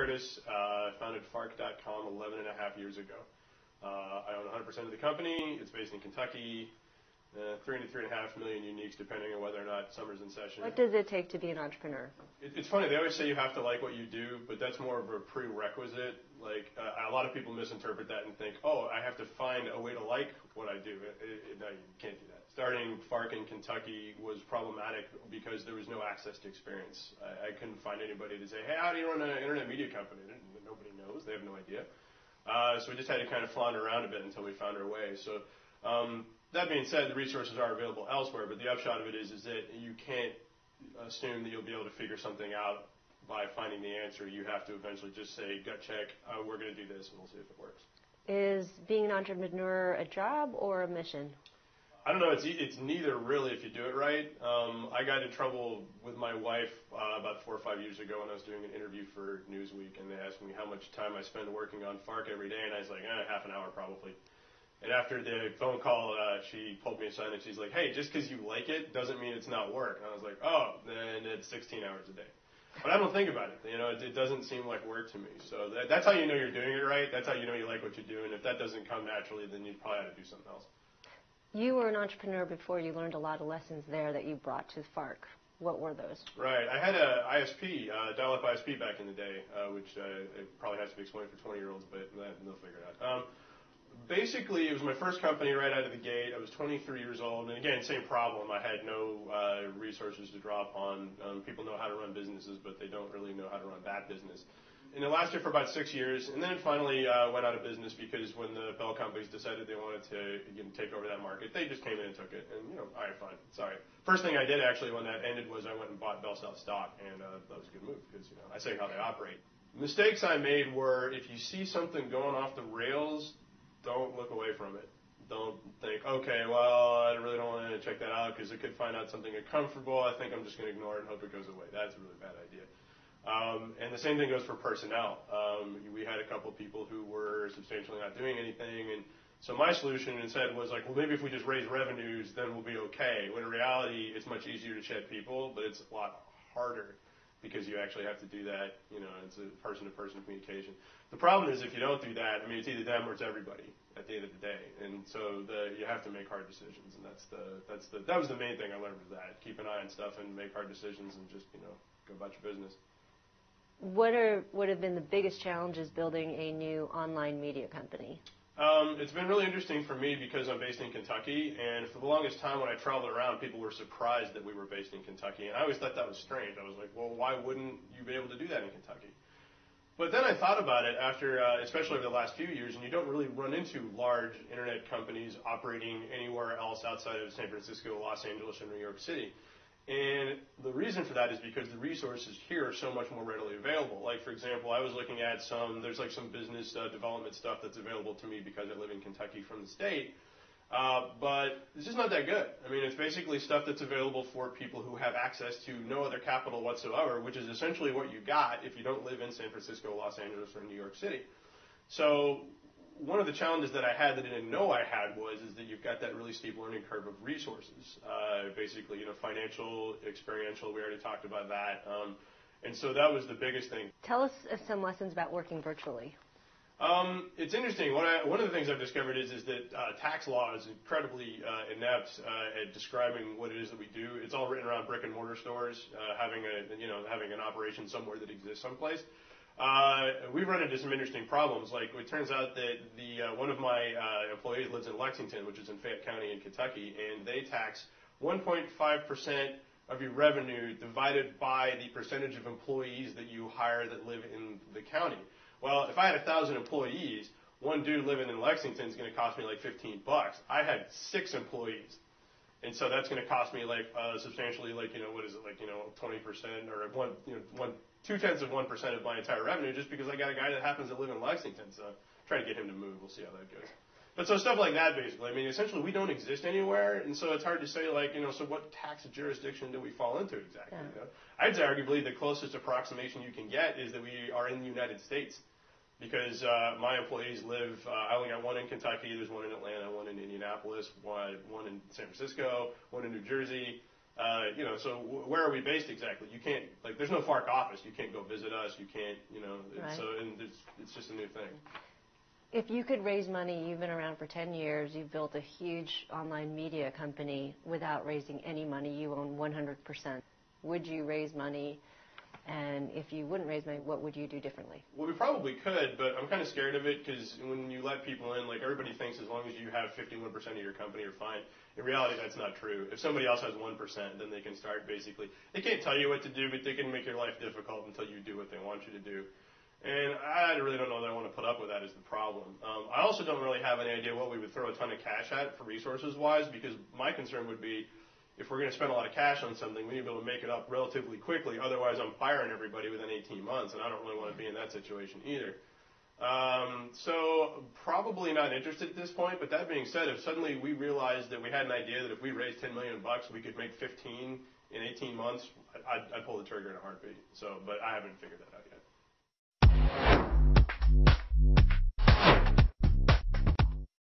Curtis. I founded Fark.com 11 and a half years ago. I own 100% of the company. It's based in Kentucky. 3 to 3.5 million uniques, depending on whether or not summer's in session. What does it take to be an entrepreneur? It's funny. They always say you have to like what you do, but that's more of a prerequisite. Like a lot of people misinterpret that and think, oh, I have to find a way to like what I do. No, you can't do that. Starting Fark in Kentucky was problematic because there was no access to experience. I couldn't find anybody to say, hey, how do you run an internet media company? Nobody knows. They have no idea. So we just had to kind of flounder around a bit until we found our way. So that being said, the resources are available elsewhere, but the upshot of it is that you can't assume that you'll be able to figure something out by finding the answer. You have to eventually just say, gut check, we're going to do this, and we'll see if it works. Is being an entrepreneur a job or a mission? I don't know. It's neither, really, if you do it right. I got in trouble with my wife about 4 or 5 years ago when I was doing an interview for Newsweek, and they asked me how much time I spend working on Fark every day, and I was like, half an hour probably. And after the phone call, she pulled me aside and she's like, hey, just because you like it doesn't mean it's not work. And I was like, oh, then it's 16 hours a day. But I don't think about it. You know, it doesn't seem like work to me. So that's how you know you're doing it right. That's how you know you like what you do. And if that doesn't come naturally, then you probably ought to do something else. You were an entrepreneur before. You learned a lot of lessons there that you brought to Fark. What were those? Right. I had a ISP, dial-up ISP back in the day, which it probably has to be explained for 20-year-olds, but they'll figure it out. Basically, it was my first company right out of the gate. I was 23 years old, and again, same problem. I had no resources to draw upon. People know how to run businesses, but they don't really know how to run that business. And it lasted for about 6 years, and then it finally went out of business because when the bell companies decided they wanted to take over that market, they just came in and took it. And, all right, fine. Sorry. First thing I did, actually, when that ended was I went and bought Bell South stock, and that was a good move because, I say how they operate. Mistakes I made were if you see something going off the rails, don't look away from it. Don't think, okay, well, I really don't want to check that out because it could find out something uncomfortable. I think I'm just going to ignore it and hope it goes away. That's a really bad idea. And the same thing goes for personnel. We had a couple people who were substantially not doing anything, and so my solution instead was like, well, maybe if we just raise revenues, then we'll be okay. When in reality, it's much easier to shed people, but it's a lot harder because you actually have to do that. It's a person-to-person communication. The problem is if you don't do that, it's either them or it's everybody at the end of the day. And so you have to make hard decisions, and that was the main thing I learned was that. Keep an eye on stuff and make hard decisions and just, go about your business. What have been the biggest challenges building a new online media company? It's been really interesting for me because I'm based in Kentucky, and for the longest time when I traveled around, people were surprised that we were based in Kentucky, and I always thought that was strange. I was like, well, why wouldn't you be able to do that in Kentucky? But then I thought about it after, especially over the last few years, and you don't really run into large internet companies operating anywhere else outside of San Francisco, Los Angeles, or New York City. And the reason for that is because the resources here are so much more readily available. Like, for example, I was looking at there's some business development stuff that's available to me because I live in Kentucky from the state. But it's just not that good. It's basically stuff that's available for people who have access to no other capital whatsoever, which is essentially what you got if you don't live in San Francisco, Los Angeles, or New York City. So one of the challenges that I had that I didn't know I had is that you've got that really steep learning curve of resources. Basically, financial, experiential, we already talked about that. And so that was the biggest thing. Tell us some lessons about working virtually. It's interesting. One of the things I've discovered is that tax law is incredibly inept at describing what it is that we do. It's all written around brick and mortar stores, having an operation somewhere that exists someplace. We've run into some interesting problems. Like, it turns out that one of my employees lives in Lexington, which is in Fayette County in Kentucky, and they tax 1.5% of your revenue divided by the percentage of employees that you hire that live in the county. Well, if I had 1,000 employees, one dude living in Lexington is going to cost me like $15. I had 6 employees. And so that's going to cost me substantially 20% or 0.2% of my entire revenue just because I got a guy that happens to live in Lexington. So I'm trying to get him to move. We'll see how that goes. But so stuff like that, basically. essentially we don't exist anywhere, and so it's hard to say so what tax jurisdiction do we fall into exactly? Yeah. I'd say arguably the closest approximation you can get is that we are in the United States. Because my employees live, I only got one in Kentucky, there's one in Atlanta, one in Indianapolis, one in San Francisco, one in New Jersey, So where are we based exactly? You can't, like, there's no Fark office. You can't go visit us. You can't, Right. so and it's just a new thing. If you could raise money, you've been around for 10 years, you've built a huge online media company without raising any money, you own 100%. Would you raise money? And if you wouldn't raise money, what would you do differently? Well, we probably could, but I'm kind of scared of it because when you let people in, like everybody thinks as long as you have 51% of your company, you're fine. In reality, that's not true. If somebody else has 1%, then they can start basically, they can't tell you what to do, but they can make your life difficult until you do what they want you to do. And I really don't know that I want to put up with that as the problem. I also don't really have any idea what we would throw a ton of cash at for resources-wise, because my concern would be if we're going to spend a lot of cash on something, we need to be able to make it up relatively quickly. Otherwise, I'm firing everybody within 18 months, and I don't really want to be in that situation either. So probably not interested at this point, but that being said, if suddenly we realized that we had an idea that if we raised $10 million, we could make 15 in 18 months, I'd pull the trigger in a heartbeat. So, but I haven't figured that out yet.